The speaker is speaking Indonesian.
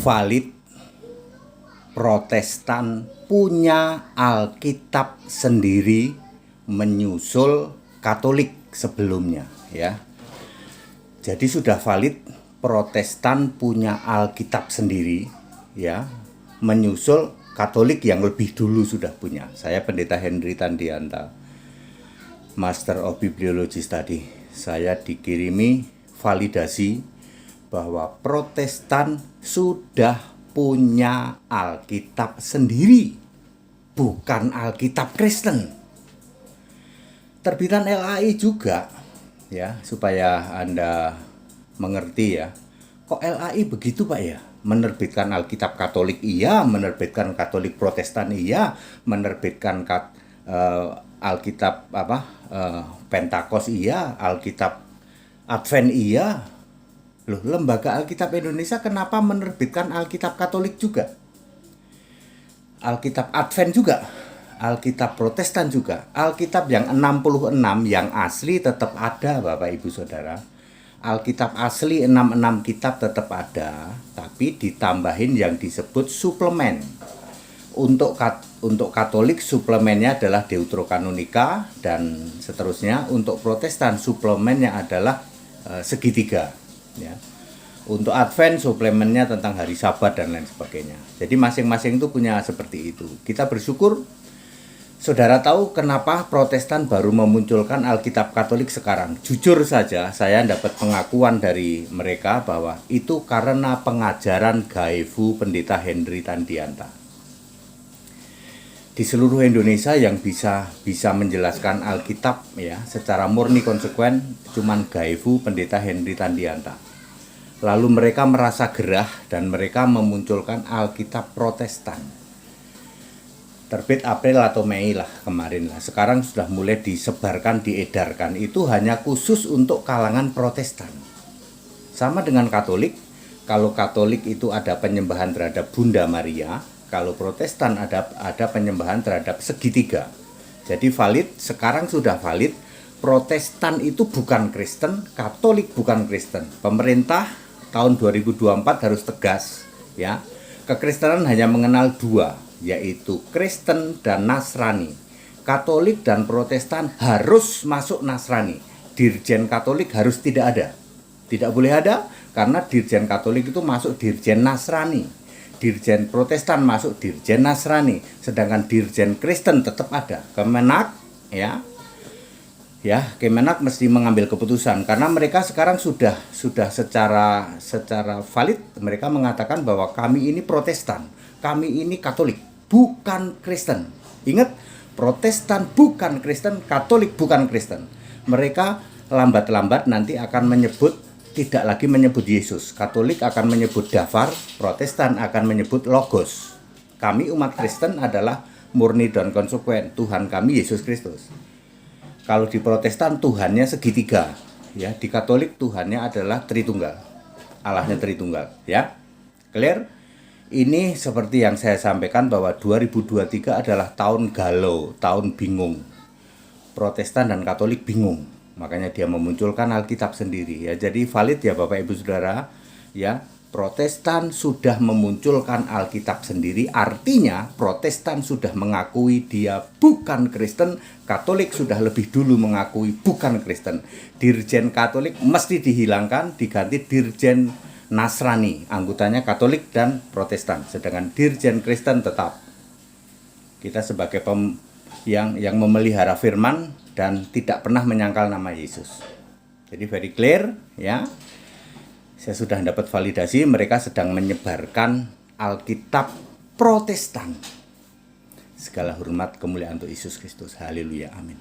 valid Protestan punya Alkitab sendiri menyusul Katolik sebelumnya, ya. Jadi sudah valid Protestan punya Alkitab sendiri, ya, menyusul Katolik yang lebih dulu sudah punya. Saya Pendeta Henry Tandianta, Master of Bibliology Study. Saya dikirimi validasi bahwa Protestan sudah punya Alkitab sendiri, bukan Alkitab Kristen. Terbitan LAI juga, ya, supaya Anda mengerti, ya. Kok LAI begitu, Pak, ya? Menerbitkan Alkitab Katolik iya, menerbitkan Katolik Protestan iya, menerbitkan Alkitab Pentakos iya, Alkitab Advent iya. Loh, Lembaga Alkitab Indonesia kenapa menerbitkan Alkitab Katolik juga? Alkitab Advent juga, Alkitab Protestan juga. Alkitab yang 66 yang asli tetap ada, Bapak Ibu Saudara. Alkitab asli 66 kitab tetap ada, tapi ditambahin yang disebut suplemen. Untuk Katolik suplemennya adalah Deuterokanonika dan seterusnya. Untuk Protestan suplemennya adalah segitiga, ya. Untuk Advent suplemennya tentang hari Sabat dan lain sebagainya. Jadi masing-masing itu punya seperti itu. Kita bersyukur saudara tahu kenapa Protestan baru memunculkan Alkitab Katolik sekarang. Jujur saja saya dapat pengakuan dari mereka bahwa itu karena pengajaran Gaefu Pendeta Henry Tandianta. Di seluruh Indonesia yang bisa menjelaskan Alkitab, ya, secara murni konsekuen cuman Gaefu Pendeta Henry Tandianta. Lalu mereka merasa gerah dan mereka memunculkan Alkitab Protestan. Terbit April atau Mei lah kemarin lah. Sekarang sudah mulai disebarkan, diedarkan. Itu hanya khusus untuk kalangan Protestan. Sama dengan Katolik. Kalau Katolik itu ada penyembahan terhadap Bunda Maria, kalau Protestan ada penyembahan terhadap segitiga. Jadi valid, sekarang sudah valid. Protestan itu bukan Kristen, Katolik bukan Kristen. Pemerintah tahun 2024 harus tegas, ya. Kekristenan hanya mengenal dua, yaitu Kristen dan Nasrani. Katolik dan Protestan harus masuk Nasrani. Dirjen Katolik harus tidak ada. Tidak boleh ada karena Dirjen Katolik itu masuk Dirjen Nasrani. Dirjen Protestan masuk Dirjen Nasrani, sedangkan Dirjen Kristen tetap ada. Kemenak, ya, Kemenak mesti mengambil keputusan karena mereka sekarang sudah secara valid mereka mengatakan bahwa kami ini Protestan, kami ini Katolik, bukan Kristen. Ingat, Protestan bukan Kristen, Katolik bukan Kristen. Mereka lambat-lambat nanti akan tidak lagi menyebut Yesus. Katolik akan menyebut Dafar, Protestan akan menyebut Logos. Kami umat Kristen adalah murni dan konsekuen. Tuhan kami Yesus Kristus. Kalau di Protestan Tuhannya segitiga, ya. Di Katolik Tuhannya adalah Tritunggal. Allahnya Tritunggal, ya. Clear? Ini seperti yang saya sampaikan bahwa 2023 adalah tahun galau, tahun bingung. Protestan dan Katolik bingung. Makanya dia memunculkan Alkitab sendiri, ya. Jadi valid ya Bapak Ibu Saudara, ya. Protestan sudah memunculkan Alkitab sendiri, artinya Protestan sudah mengakui dia bukan Kristen, Katolik sudah lebih dulu mengakui bukan Kristen. Dirjen Katolik mesti dihilangkan, diganti Dirjen Nasrani, anggotanya Katolik dan Protestan, sedangkan Dirjen Kristen tetap. Kita sebagai yang memelihara firman dan tidak pernah menyangkal nama Yesus. Jadi very clear, ya. Saya sudah dapat validasi mereka sedang menyebarkan Alkitab Protestan. Segala hormat kemuliaan untuk Yesus Kristus. Haleluya, amin.